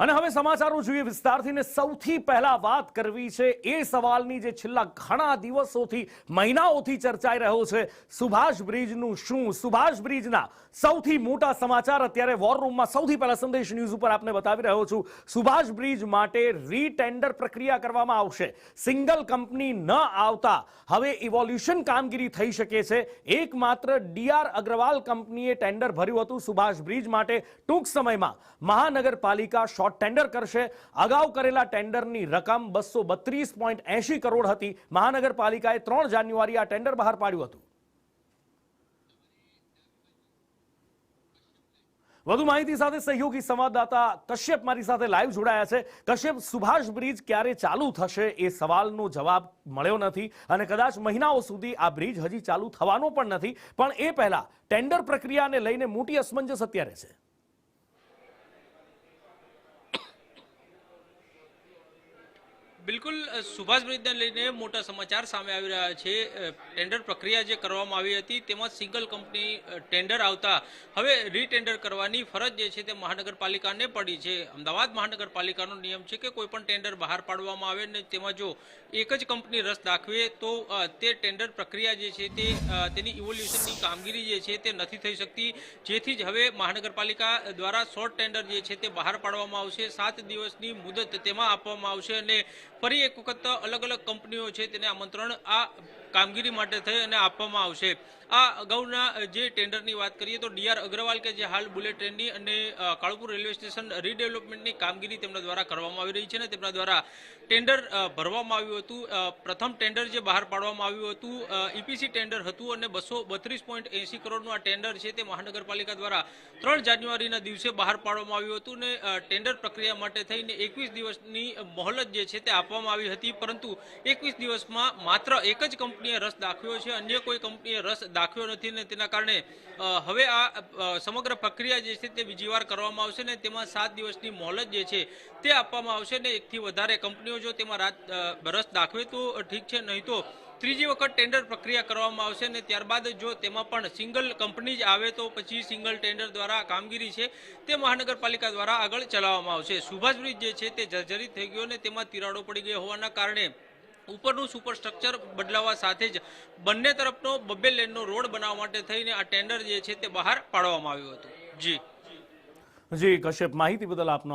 અને હવે સમાચારો જોઈએ વિસ્તારથી ને સૌથી પહેલા વાત કરવી છે એ સવાલની જે છેલ્લા ઘણા દિવસોથી મહિનાઓથી ચર્ચાઈ રહ્યો છે સુભાષ બ્રિજનું શું સુભાષ બ્રિજના સૌથી મોટા સમાચાર અત્યારે વોર રૂમમાં સૌથી પહેલા સંદેશ ન્યૂઝ ઉપર આપને બતાવી રહ્યો છું સુભાષ બ્રિજ માટે રીટેન્ડર પ્રક્રિયા કરવામાં આવશે સિંગલ કંપની ન આવતા હવે ઇવોલ્યુશન કામગીરી થઈ શકે છે એકમાત્ર ડીઆર અગ્રવાલ કંપનીએ ટેન્ડર ભર્યું હતું સુભાષ બ્રિજ માટે ટૂંક સમયમાં મહાનગરપાલિકા શોર્ટ ટેન્ડર કરશે અગાઉ કરેલા ટેન્ડરની રકમ 232.80 કરોડ હતી મહાનગરપાલિકાએ 3 જાન્યુઆરી આ ટેન્ડર બહાર પાડ્યું હતું વધુ માહિતી સાથે સહયોગી સંવાદદાતા કશ્યપ મારી સાથે લાઈવ જોડાયા છે કશ્યપ સુભાષ બ્રિજ ક્યારે ચાલુ થશે એ સવાલનો જવાબ મળ્યો નથી અને કદાચ મહિનાઓ સુધી આ બ્રિજ હજી ચાલુ થવાનો પણ નથી પણ એ પહેલા ટેન્ડર પ્રક્રિયાને લઈને મોટી અસમંજસ અત્યારે છે બિલકુલ સુભાષ બ્રિજને લઈને મોટા સમાચાર સામે આવી રહ્યા છે ટેન્ડર પ્રક્રિયા જે કરવામાં આવી હતી તેમાં સિંગલ કંપની ટેન્ડર આવતા હવે રીટેન્ડર કરવાની ફરજ જે છે તે મહાનગરપાલિકાને પડી છે અમદાવાદ મહાનગરપાલિકાનો નિયમ છે કે કોઈ પણ ટેન્ડર બહાર પાડવામાં આવે ને તેમાં જો એક જ કંપની રસ દાખવે તો તે ટેન્ડર પ્રક્રિયા જે છે તે તેની ઇવોલ્યુશનની કામગીરી જે છે તે નથી થઈ શકતી જેથી જ હવે મહાનગરપાલિકા દ્વારા શોર્ટ ટેન્ડર જે છે તે બહાર પાડવામાં આવશે 7 દિવસની મુદત તેમાં આપવામાં આવશે અને ફરી એક વખત અલગ અલગ કંપનીઓ છે તેને આમંત્રણ આ કામગીરી માટે થઈ અને આપવામાં આવશે આ અગાઉના જે ટેન્ડરની વાત કરીએ તો ડીઆર અગ્રવાલ કે જે હાલ બુલેટ ટ્રેનની અને કાળુપુર રેલવે સ્ટેશન રીડેવલપમેન્ટની કામગીરી તેમના દ્વારા કરવામાં આવી રહી છે અને તેમના દ્વારા ટેન્ડર ભરવામાં આવ્યું હતું પ્રથમ ટેન્ડર જે બહાર પાડવામાં આવ્યું હતું ઈપીસી ટેન્ડર હતું અને 232.80 કરોડનું આ ટેન્ડર છે તે મહાનગરપાલિકા દ્વારા 3 જાન્યુઆરીના દિવસે બહાર પાડવામાં આવ્યું હતું અને ટેન્ડર પ્રક્રિયા માટે થઈને 21 દિવસની મોહલત જે છે તે આપવામાં આવી હતી પરંતુ 21 દિવસમાં માત્ર એક જ કંપનીએ રસ દાખવ્યો છે અન્ય કોઈ કંપનીએ રસ દાખવ્યો નથી ને તેના કારણે હવે આ સમગ્ર પ્રક્રિયા જે છે તે બીજી વાર કરવામાં આવશે ને તેમાં 7 દિવસની મોહલત જે છે તે આપવામાં આવશે ને એકથી વધારે કંપનીઓ જો તેમાં રસ દાખવે તો ઠીક છે નહીં તો ત્રીજી વખત ટેન્ડર પ્રક્રિયા કરવામાં આવશે અને ત્યારબાદ જો તેમાં પણ સિંગલ કંપની જ આવે તો પછી સિંગલ ટેન્ડર દ્વારા કામગીરી છે તે મહાનગરપાલિકા દ્વારા આગળ ચલાવવામાં આવશે સુભાષ બ્રિજ જે છે તે જર્જરિત થઈ ગયો અને તેમાં તિરાડો પડી ગઈ હોવાના કારણે ઉપરનું સુપર સ્ટ્રક્ચર બદલાવા સાથે જ બંને તરફનો 2 લેનનો રોડ બનાવવા માટે થઈને આ ટેન્ડર જે છે તે બહાર પાડવામાં આવ્યું હતું જી જી કશ્યપ માહિતી બદલ આપનો